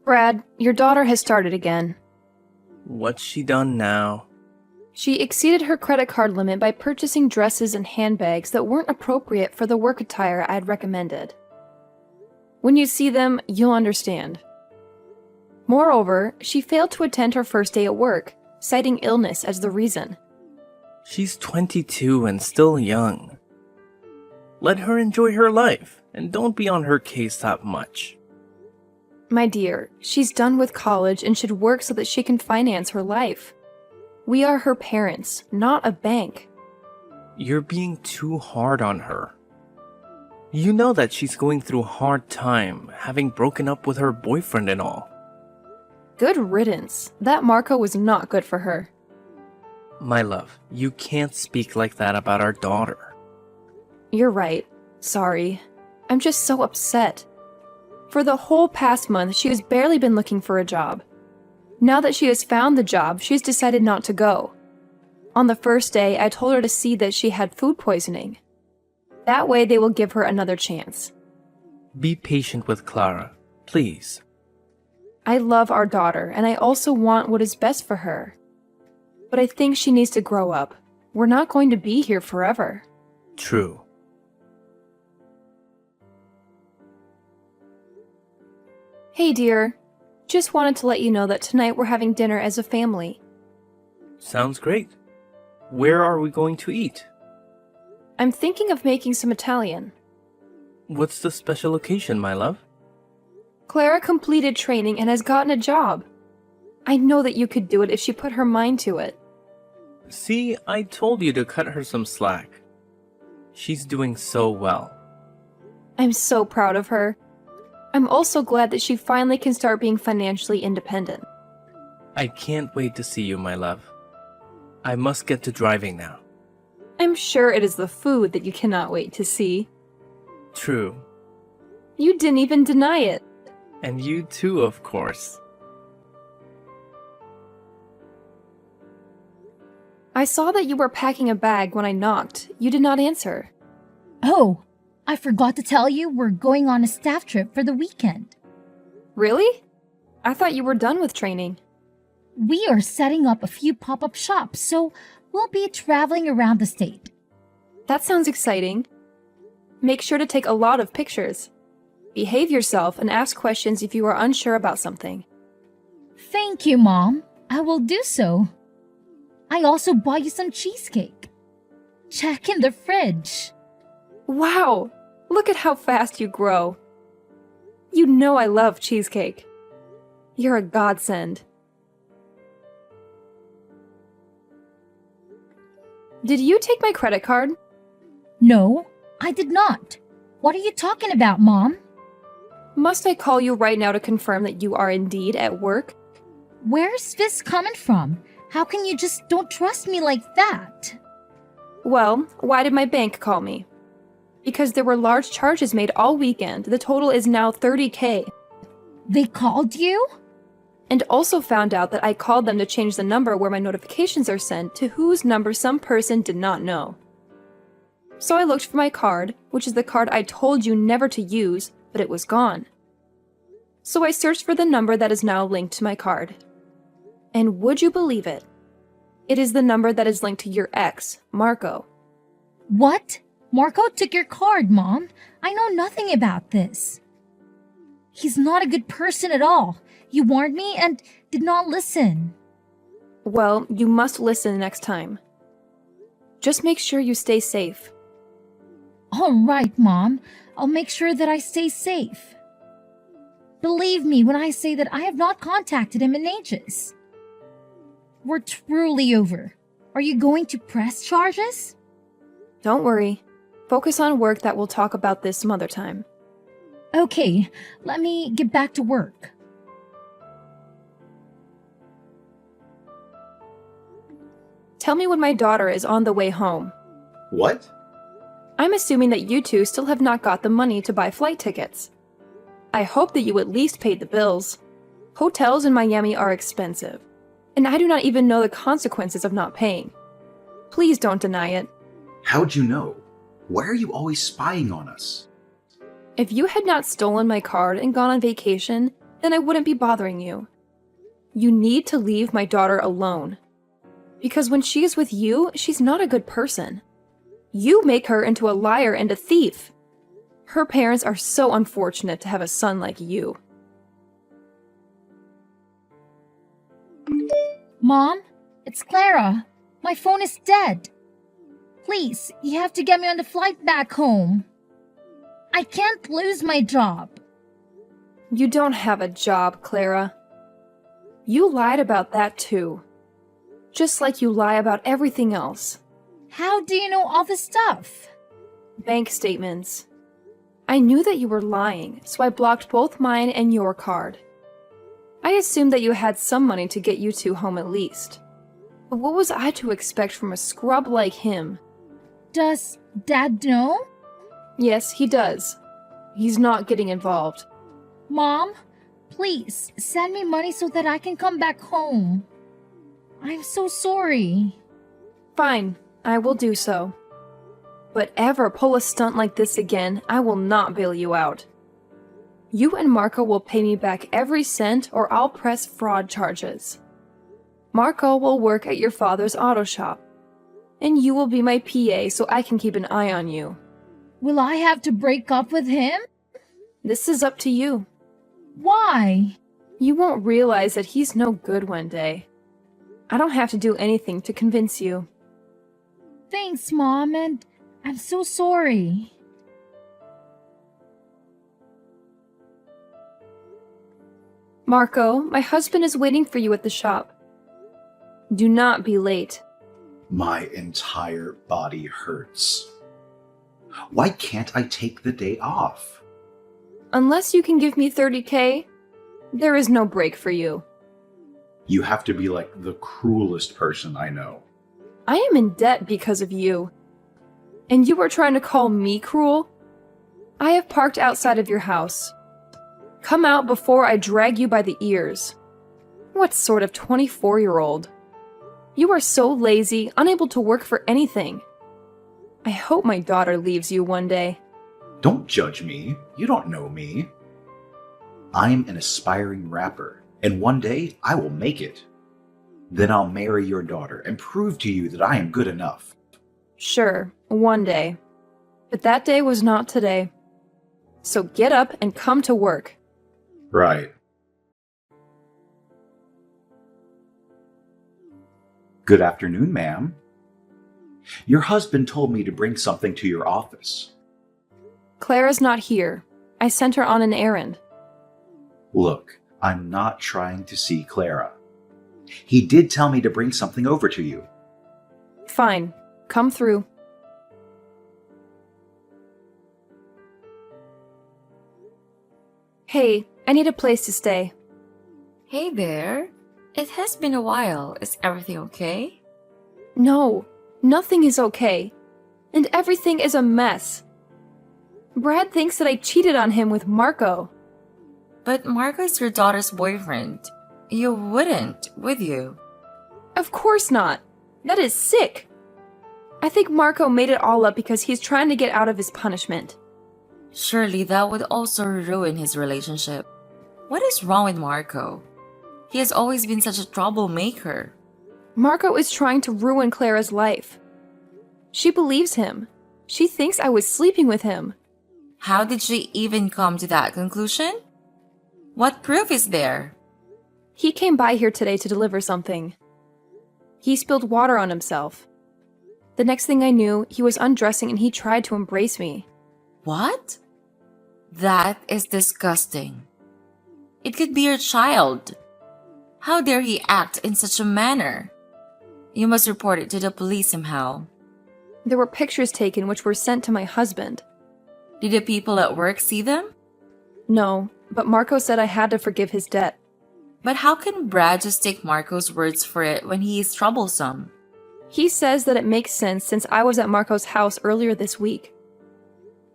Brad, your daughter has started again. What's she done now? She exceeded her credit card limit by purchasing dresses and handbags that weren't appropriate for the work attire I'd recommended. When you see them, you'll understand. Moreover, she failed to attend her first day at work, citing illness as the reason. She's 22 and still young. Let her enjoy her life, and don't be on her case that much. My dear, she's done with college and should work so that she can finance her life. We are her parents, not a bank. You're being too hard on her. You know that she's going through a hard time, having broken up with her boyfriend and all. Good riddance. That Marco was not good for her. My love, you can't speak like that about our daughter. You're right. Sorry. I'm just so upset. For the whole past month, she has barely been looking for a job. Now that she has found the job, she's decided not to go. On the first day, I told her to see that she had food poisoning. That way they will give her another chance. Be patient with Clara, please. I love our daughter, and I also want what is best for her. But I think she needs to grow up. We're not going to be here forever. True. Hey dear, just wanted to let you know that tonight we're having dinner as a family. Sounds great. Where are we going to eat? I'm thinking of making some Italian. What's the special occasion, my love? Clara completed training and has gotten a job. I know that you could do it if she put her mind to it. See, I told you to cut her some slack. She's doing so well. I'm so proud of her. I'm also glad that she finally can start being financially independent. I can't wait to see you, my love. I must get to driving now. I'm sure it is the food that you cannot wait to see. True. You didn't even deny it. And you too, of course. I saw that you were packing a bag when I knocked. You did not answer. Oh, I forgot to tell you we're going on a staff trip for the weekend. Really? I thought you were done with training. We are setting up a few pop-up shops, so we'll be traveling around the state. That sounds exciting. Make sure to take a lot of pictures. Behave yourself and ask questions if you are unsure about something. Thank you, Mom. I will do so. I also bought you some cheesecake. Check in the fridge. Wow! Look at how fast you grow. You know I love cheesecake. You're a godsend. Did you take my credit card? No, I did not. What are you talking about, Mom? Must I call you right now to confirm that you are indeed at work? Where's this coming from? How can you just don't trust me like that? Well, why did my bank call me? Because there were large charges made all weekend. The total is now $30,000. They called you? And also found out that I called them to change the number where my notifications are sent to whose number some person did not know. So I looked for my card, which is the card I told you never to use, but it was gone. So I searched for the number that is now linked to my card. And would you believe it? It is the number that is linked to your ex, Marco. What? Marco took your card, Mom. I know nothing about this. He's not a good person at all. You warned me and did not listen. Well, you must listen next time. Just make sure you stay safe. All right, Mom. I'll make sure that I stay safe. Believe me when I say that I have not contacted him in ages. We're truly over. Are you going to press charges? Don't worry. Focus on work that we'll talk about this some other time. Okay, let me get back to work. Tell me when my daughter is on the way home. What? I'm assuming that you two still have not got the money to buy flight tickets. I hope that you at least paid the bills. Hotels in Miami are expensive, and I do not even know the consequences of not paying. Please don't deny it. How'd you know? Why are you always spying on us? If you had not stolen my card and gone on vacation, then I wouldn't be bothering you. You need to leave my daughter alone. Because when she is with you, she's not a good person. You make her into a liar and a thief. Her parents are so unfortunate to have a son like you. Mom, it's Clara. My phone is dead. Please, you have to get me on the flight back home. I can't lose my job. You don't have a job, Clara. You lied about that too. Just like you lie about everything else. How do you know all this stuff? Bank statements. I knew that you were lying, so I blocked both mine and your card. I assumed that you had some money to get you two home at least. But what was I to expect from a scrub like him? Does Dad know? Yes, he does. He's not getting involved. Mom, please send me money so that I can come back home. I'm so sorry. Fine, I will do so. But ever pull a stunt like this again, I will not bail you out. You and Marco will pay me back every cent or I'll press fraud charges. Marco will work at your father's auto shop. And you will be my PA so I can keep an eye on you. Will I have to break up with him? This is up to you. Why? You won't realize that he's no good one day. I don't have to do anything to convince you. Thanks, Mom, and I'm so sorry. Marco, my husband is waiting for you at the shop. Do not be late. My entire body hurts. Why can't I take the day off? Unless you can give me 30K, there is no break for you. You have to be like the cruelest person I know. I am in debt because of you. And you are trying to call me cruel? I have parked outside of your house. Come out before I drag you by the ears. What sort of 24-year-old? You are so lazy, unable to work for anything. I hope my daughter leaves you one day. Don't judge me. You don't know me. I'm an aspiring rapper, and one day I will make it. Then I'll marry your daughter and prove to you that I am good enough. Sure, one day. But that day was not today. So get up and come to work. Right. Good afternoon, ma'am. Your husband told me to bring something to your office. Clara's not here. I sent her on an errand. Look, I'm not trying to see Clara. He did tell me to bring something over to you. Fine, come through. Hey, I need a place to stay. Hey there. It has been a while. Is everything okay? No, nothing is okay. And everything is a mess. Brad thinks that I cheated on him with Marco. But Marco is your daughter's boyfriend. You wouldn't, would you? Of course not. That is sick. I think Marco made it all up because he's trying to get out of his punishment. Surely that would also ruin his relationship. What is wrong with Marco? He has always been such a troublemaker. Marco is trying to ruin Clara's life. She believes him. She thinks I was sleeping with him. How did she even come to that conclusion? What proof is there? He came by here today to deliver something. He spilled water on himself. The next thing I knew, he was undressing and he tried to embrace me. What? That is disgusting. It could be your child. How dare he act in such a manner? You must report it to the police somehow. There were pictures taken which were sent to my husband. Did the people at work see them? No, but Marco said I had to forgive his debt. But how can Brad just take Marco's words for it when he is troublesome? He says that it makes sense since I was at Marco's house earlier this week.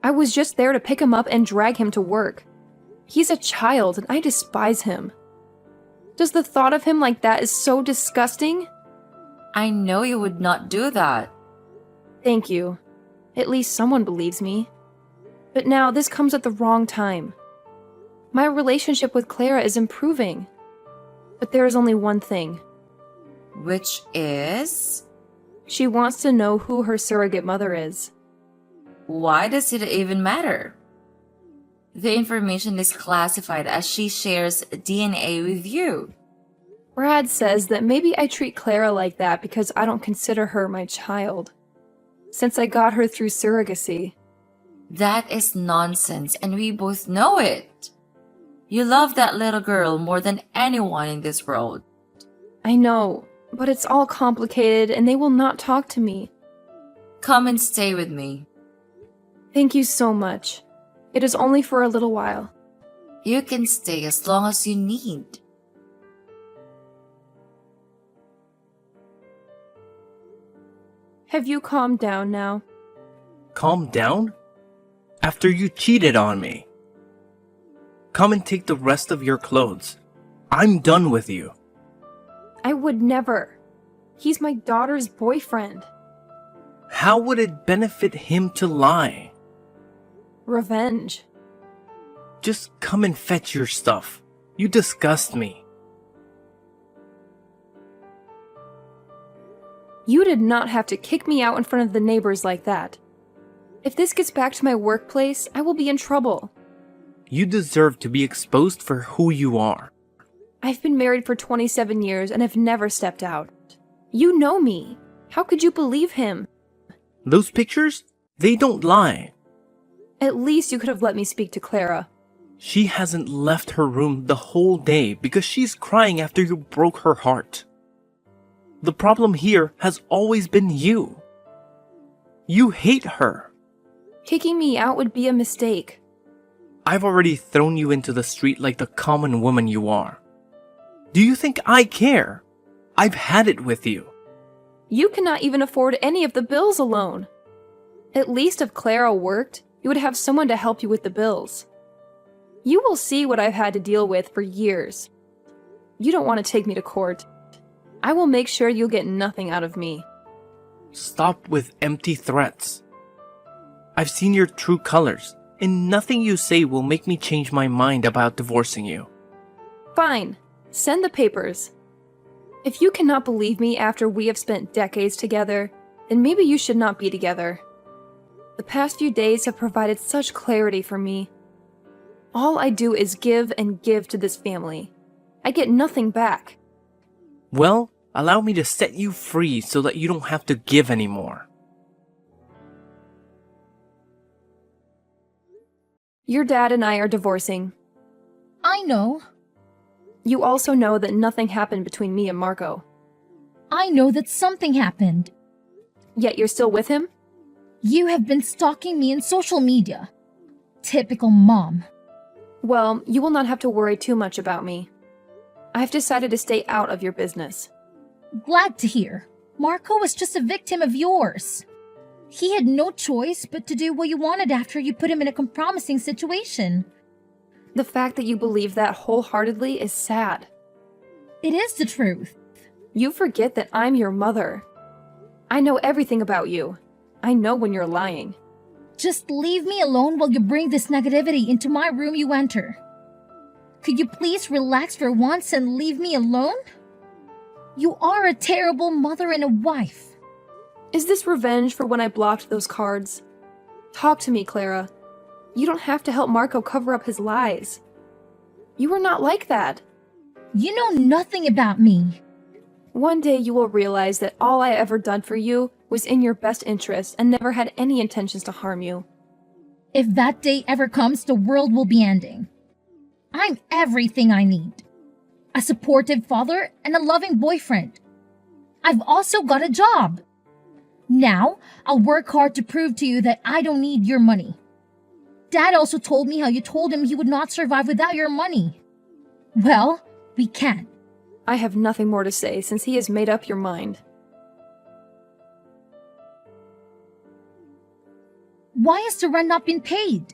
I was just there to pick him up and drag him to work. He's a child and I despise him. Does the thought of him like that is so disgusting? I know you would not do that. Thank you. At least someone believes me. But now this comes at the wrong time. My relationship with Clara is improving. But there is only one thing. Which is? She wants to know who her surrogate mother is. Why does it even matter? The information is classified as she shares DNA with you. Brad says that maybe I treat Clara like that because I don't consider her my child. Since I got her through surrogacy. That is nonsense, and we both know it. You love that little girl more than anyone in this world. I know, but it's all complicated and they will not talk to me. Come and stay with me. Thank you so much. It is only for a little while. You can stay as long as you need. Have you calmed down now? Calm down? After you cheated on me. Come and take the rest of your clothes. I'm done with you. I would never. He's my daughter's boyfriend. How would it benefit him to lie? Revenge. Just come and fetch your stuff. You disgust me. You did not have to kick me out in front of the neighbors like that. If this gets back to my workplace, I will be in trouble. You deserve to be exposed for who you are. I've been married for 27 years and have never stepped out. You know me. How could you believe him? Those pictures? They don't lie. At least you could have let me speak to Clara. She hasn't left her room the whole day because she's crying after you broke her heart. The problem here has always been you. You hate her. Kicking me out would be a mistake. I've already thrown you into the street like the common woman you are. Do you think I care? I've had it with you. You cannot even afford any of the bills alone. At least if Clara worked, you would have someone to help you with the bills. You will see what I've had to deal with for years. You don't want to take me to court. I will make sure you'll get nothing out of me. Stop with empty threats. I've seen your true colors, and nothing you say will make me change my mind about divorcing you. Fine. Send the papers. If you cannot believe me after we have spent decades together, then maybe you should not be together. The past few days have provided such clarity for me. All I do is give and give to this family. I get nothing back. Well, allow me to set you free so that you don't have to give anymore. Your dad and I are divorcing. I know. You also know that nothing happened between me and Marco. I know that something happened. Yet you're still with him? You have been stalking me in social media. Typical mom. Well, you will not have to worry too much about me. I've decided to stay out of your business. Glad to hear. Marco was just a victim of yours. He had no choice but to do what you wanted after you put him in a compromising situation. The fact that you believe that wholeheartedly is sad. It is the truth. You forget that I'm your mother. I know everything about you. I know when you're lying. Just leave me alone while you bring this negativity into my room you enter. Could you please relax for once and leave me alone? You are a terrible mother and a wife. Is this revenge for when I blocked those cards? Talk to me, Clara. You don't have to help Marco cover up his lies. You were not like that. You know nothing about me. One day you will realize that all I ever done for you was in your best interest and never had any intentions to harm you. If that day ever comes, the world will be ending. I'm everything I need. A supportive father and a loving boyfriend. I've also got a job. Now, I'll work hard to prove to you that I don't need your money. Dad also told me how you told him he would not survive without your money. Well, we can. I have nothing more to say since he has made up your mind. Why has the rent not been paid?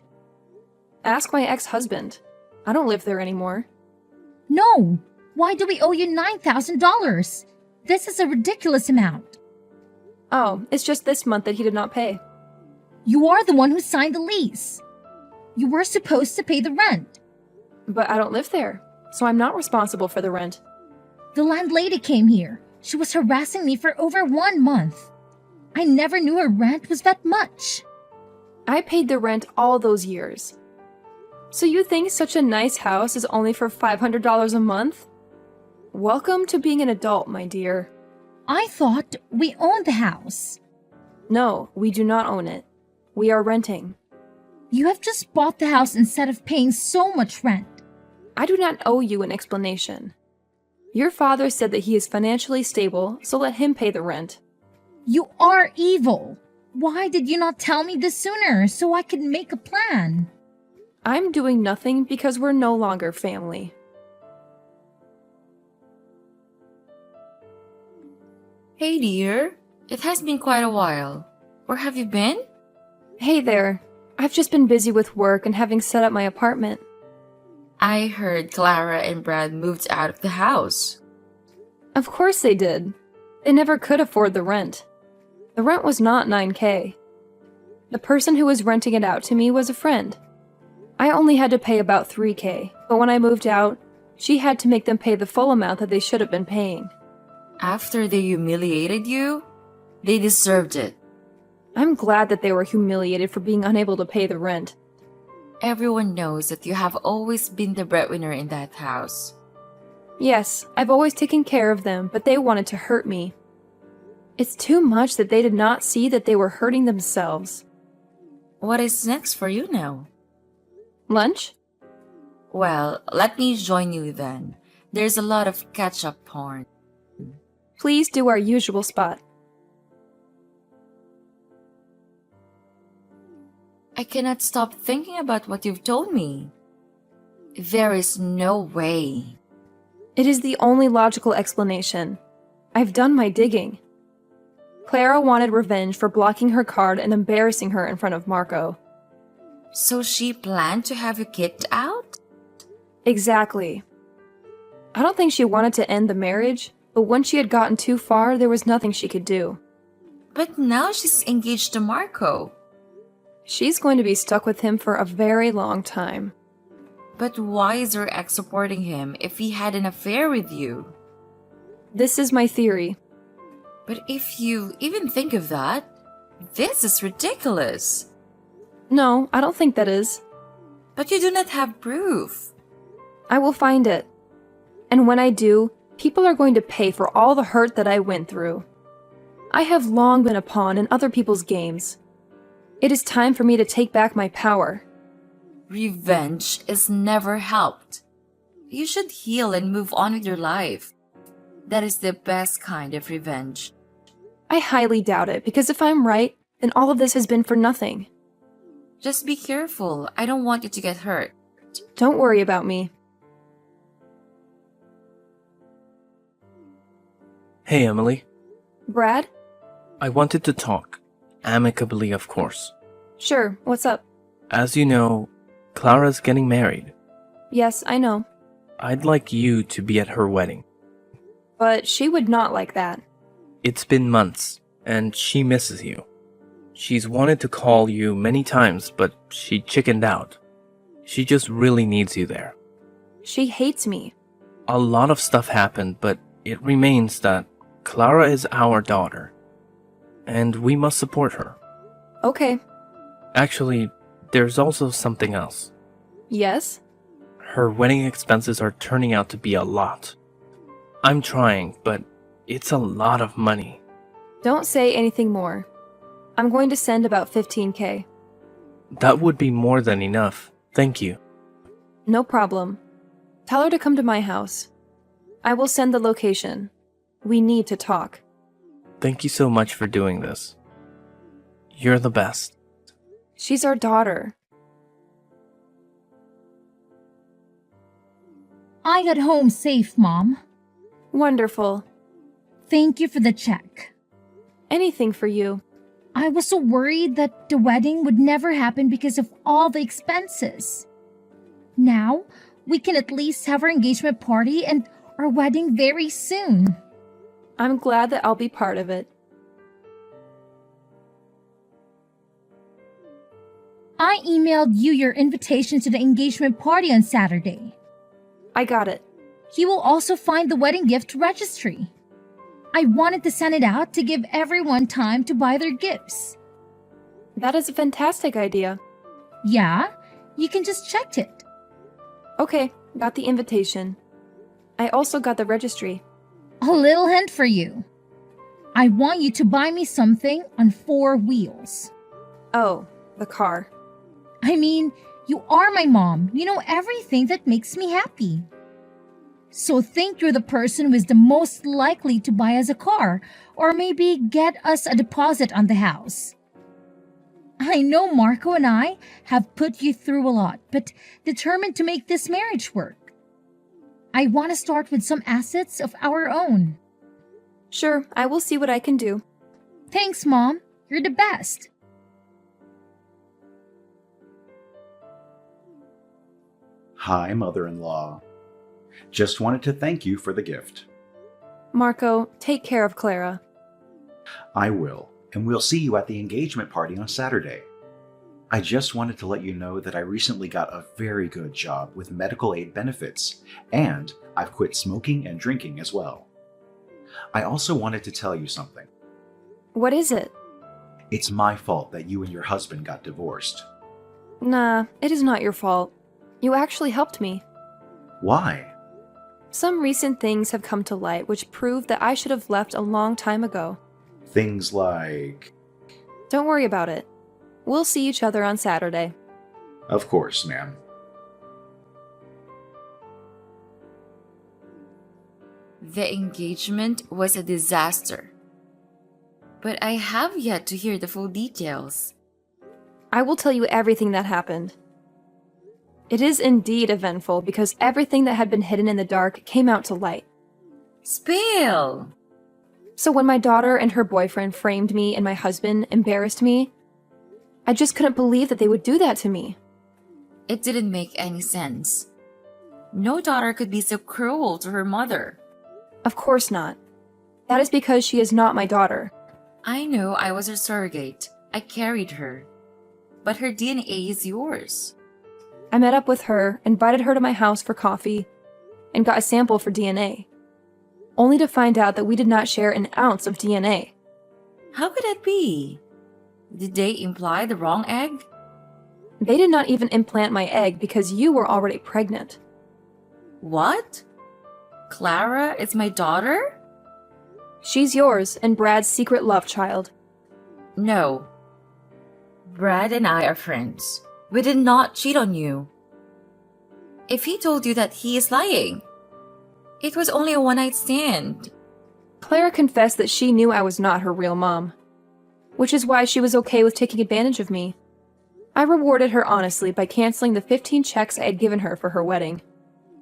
Ask my ex-husband. I don't live there anymore. No. Why do we owe you $9,000? This is a ridiculous amount. Oh, it's just this month that he did not pay. You are the one who signed the lease. You were supposed to pay the rent. But I don't live there, so I'm not responsible for the rent. The landlady came here. She was harassing me for over 1 month. I never knew her rent was that much. I paid the rent all those years. So you think such a nice house is only for $500 a month? Welcome to being an adult, my dear. I thought we owned the house. No, we do not own it. We are renting. You have just bought the house instead of paying so much rent. I do not owe you an explanation. Your father said that he is financially stable, so let him pay the rent. You are evil. Why did you not tell me this sooner so I could make a plan? I'm doing nothing because we're no longer family. Hey dear, it has been quite a while. Where have you been? Hey there. I've just been busy with work and having set up my apartment. I heard Clara and Brad moved out of the house. Of course they did. They never could afford the rent. The rent was not $9,000. The person who was renting it out to me was a friend. I only had to pay about $3,000, but when I moved out, she had to make them pay the full amount that they should have been paying. After they humiliated you, they deserved it. I'm glad that they were humiliated for being unable to pay the rent. Everyone knows that you have always been the breadwinner in that house. Yes, I've always taken care of them, but they wanted to hurt me. It's too much that they did not see that they were hurting themselves. What is next for you now? Lunch? Well, let me join you then. There's a lot of ketchup porn. Please do our usual spot. I cannot stop thinking about what you've told me. There is no way. It is the only logical explanation. I've done my digging. Clara wanted revenge for blocking her card and embarrassing her in front of Marco. So she planned to have you kicked out? Exactly. I don't think she wanted to end the marriage, but once she had gotten too far, there was nothing she could do. But now she's engaged to Marco. She's going to be stuck with him for a very long time. But why is her ex supporting him if he had an affair with you? This is my theory. But if you even think of that, this is ridiculous. No, I don't think that is. But you do not have proof. I will find it. And when I do, people are going to pay for all the hurt that I went through. I have long been a pawn in other people's games. It is time for me to take back my power. Revenge is never helped. You should heal and move on with your life. That is the best kind of revenge. I highly doubt it, because if I'm right, then all of this has been for nothing. Just be careful. I don't want you to get hurt. Don't worry about me. Hey, Emily. Brad? I wanted to talk. Amicably, of course. Sure, what's up? As you know, Clara's getting married. Yes, I know. I'd like you to be at her wedding. But she would not like that. It's been months, and she misses you. She's wanted to call you many times, but she chickened out. She just really needs you there. She hates me. A lot of stuff happened, but it remains that Clara is our daughter, and we must support her. Okay. Actually, there's also something else. Yes? Her wedding expenses are turning out to be a lot. I'm trying, but it's a lot of money. Don't say anything more. I'm going to send about $15,000. That would be more than enough. Thank you. No problem. Tell her to come to my house. I will send the location. We need to talk. Thank you so much for doing this. You're the best. She's our daughter. I got home safe, Mom. Wonderful. Thank you for the check. Anything for you. I was so worried that the wedding would never happen because of all the expenses. Now, we can at least have our engagement party and our wedding very soon. I'm glad that I'll be part of it. I emailed you your invitation to the engagement party on Saturday. I got it. He will also find the wedding gift registry. I wanted to send it out to give everyone time to buy their gifts. That is a fantastic idea. Yeah, you can just check it. Okay, got the invitation. I also got the registry. A little hint for you. I want you to buy me something on 4 wheels. Oh, the car. I mean, you are my mom. You know everything that makes me happy. So think you're the person who is the most likely to buy us a car, or maybe get us a deposit on the house. I know Marco and I have put you through a lot, but determined to make this marriage work. I want to start with some assets of our own. Sure, I will see what I can do. Thanks, Mom. You're the best. Hi, mother-in-law. Just wanted to thank you for the gift. Marco, take care of Clara. I will, and we'll see you at the engagement party on Saturday. I just wanted to let you know that I recently got a very good job with medical aid benefits, and I've quit smoking and drinking as well. I also wanted to tell you something. What is it? It's my fault that you and your husband got divorced. Nah, it is not your fault. You actually helped me. Why? Some recent things have come to light which prove that I should have left a long time ago. Things like... Don't worry about it. We'll see each other on Saturday. Of course, ma'am. The engagement was a disaster. But I have yet to hear the full details. I will tell you everything that happened. It is indeed eventful because everything that had been hidden in the dark came out to light. Spill! So when my daughter and her boyfriend framed me and my husband embarrassed me, I just couldn't believe that they would do that to me. It didn't make any sense. No daughter could be so cruel to her mother. Of course not. That is because she is not my daughter. I know I was her surrogate. I carried her. But her DNA is yours. I met up with her, invited her to my house for coffee, and got a sample for DNA. Only to find out that we did not share an ounce of DNA. How could that be? Did they imply the wrong egg? They did not even implant my egg because you were already pregnant. What? Clara is my daughter? She's yours and Brad's secret love child. No. Brad and I are friends. We did not cheat on you. If he told you that, he is lying. It was only a one-night stand. Clara confessed that she knew I was not her real mom, which is why she was okay with taking advantage of me. I rewarded her honestly by canceling the 15 checks I had given her for her wedding.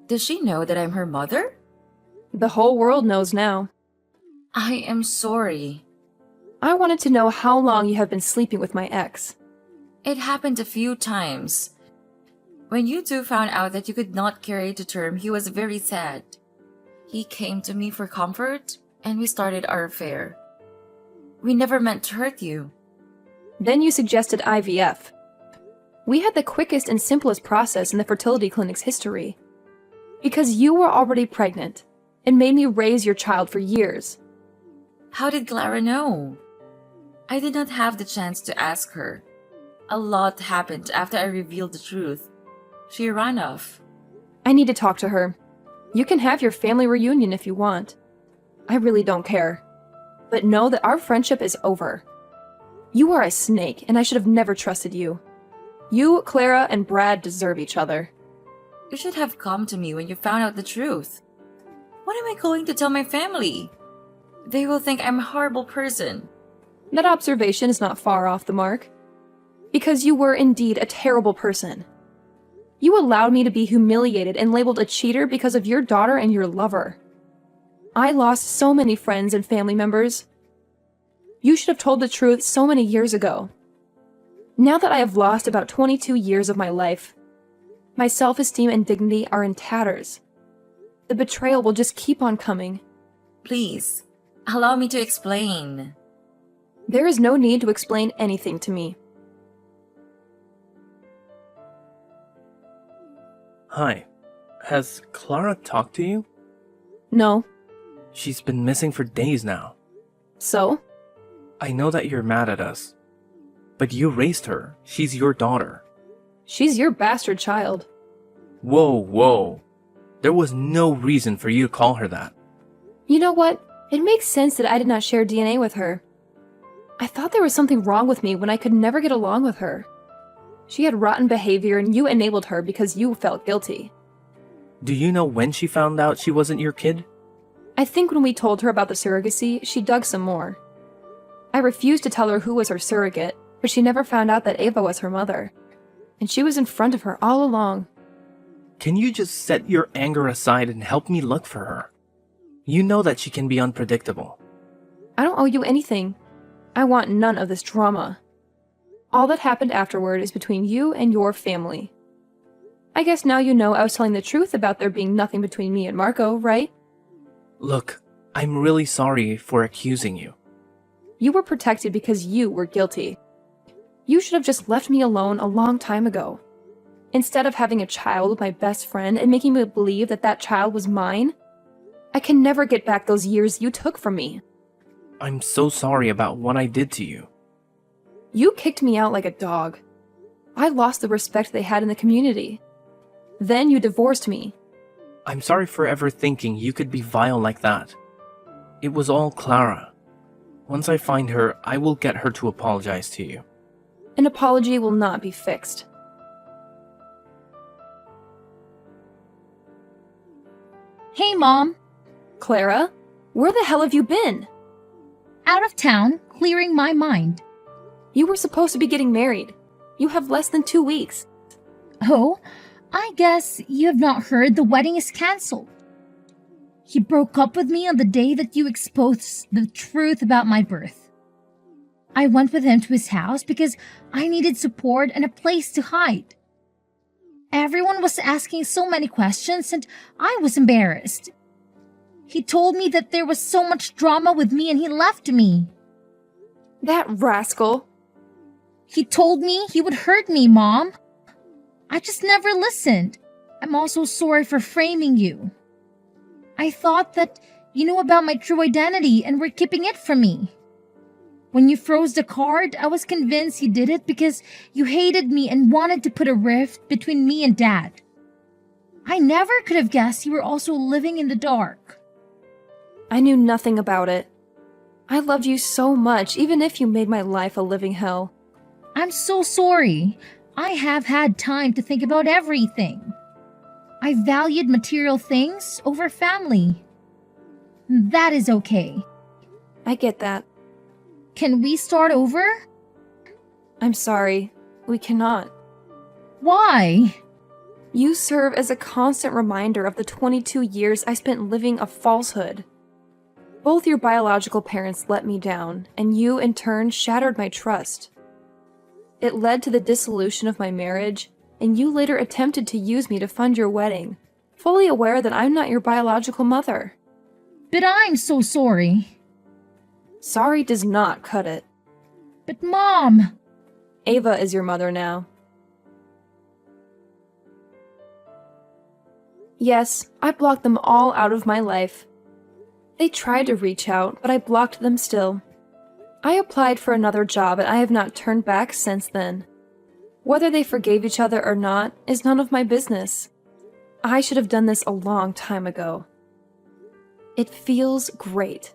Does she know that I'm her mother? The whole world knows now. I am sorry. I wanted to know how long you have been sleeping with my ex. It happened a few times. When you two found out that you could not carry it to term, he was very sad. He came to me for comfort, and we started our affair. We never meant to hurt you. Then you suggested IVF. We had the quickest and simplest process in the fertility clinic's history. Because you were already pregnant, it made me raise your child for years. How did Clara know? I did not have the chance to ask her. A lot happened after I revealed the truth. She ran off. I need to talk to her. You can have your family reunion if you want. I really don't care. But know that our friendship is over. You are a snake, and I should have never trusted you. You, Clara, and Brad deserve each other. You should have come to me when you found out the truth. What am I going to tell my family? They will think I'm a horrible person. That observation is not far off the mark. Because you were indeed a terrible person. You allowed me to be humiliated and labeled a cheater because of your daughter and your lover. I lost so many friends and family members. You should have told the truth so many years ago. Now that I have lost about 22 years of my life, my self-esteem and dignity are in tatters. The betrayal will just keep on coming. Please, allow me to explain. There is no need to explain anything to me. Hi. Has Clara talked to you? No. She's been missing for days now. So? I know that you're mad at us. But you raised her. She's your daughter. She's your bastard child. Whoa. There was no reason for you to call her that. You know what? It makes sense that I did not share DNA with her. I thought there was something wrong with me when I could never get along with her. She had rotten behavior and you enabled her because you felt guilty. Do you know when she found out she wasn't your kid? I think when we told her about the surrogacy, she dug some more. I refused to tell her who was her surrogate, but she never found out that Ava was her mother. And she was in front of her all along. Can you just set your anger aside and help me look for her? You know that she can be unpredictable. I don't owe you anything. I want none of this drama. All that happened afterward is between you and your family. I guess now you know I was telling the truth about there being nothing between me and Marco, right? Look, I'm really sorry for accusing you. You were protected because you were guilty. You should have just left me alone a long time ago. Instead of having a child with my best friend and making me believe that that child was mine, I can never get back those years you took from me. I'm so sorry about what I did to you. You kicked me out like a dog. I lost the respect they had in the community. Then you divorced me. I'm sorry for ever thinking you could be vile like that. It was all Clara. Once I find her, I will get her to apologize to you. An apology will not be fixed. Hey, Mom. Clara, where the hell have you been? Out of town, clearing my mind. You were supposed to be getting married. You have less than 2 weeks. Oh, I guess you have not heard the wedding is cancelled. He broke up with me on the day that you exposed the truth about my birth. I went with him to his house because I needed support and a place to hide. Everyone was asking so many questions and I was embarrassed. He told me that there was so much drama with me and he left me. That rascal. He told me he would hurt me, Mom. I just never listened. I'm also sorry for framing you. I thought that you knew about my true identity and were keeping it from me. When you froze the card, I was convinced you did it because you hated me and wanted to put a rift between me and Dad. I never could have guessed you were also living in the dark. I knew nothing about it. I loved you so much, even if you made my life a living hell. I'm so sorry. I have had time to think about everything. I valued material things over family. That is okay. I get that. Can we start over? I'm sorry. We cannot. Why? You serve as a constant reminder of the 22 years I spent living a falsehood. Both your biological parents let me down, and you, in turn, shattered my trust. It led to the dissolution of my marriage, and you later attempted to use me to fund your wedding, fully aware that I'm not your biological mother. But I'm so sorry. Sorry does not cut it. But Mom! Ava is your mother now. Yes, I blocked them all out of my life. They tried to reach out, but I blocked them still. I applied for another job and I have not turned back since then. Whether they forgave each other or not is none of my business. I should have done this a long time ago. It feels great.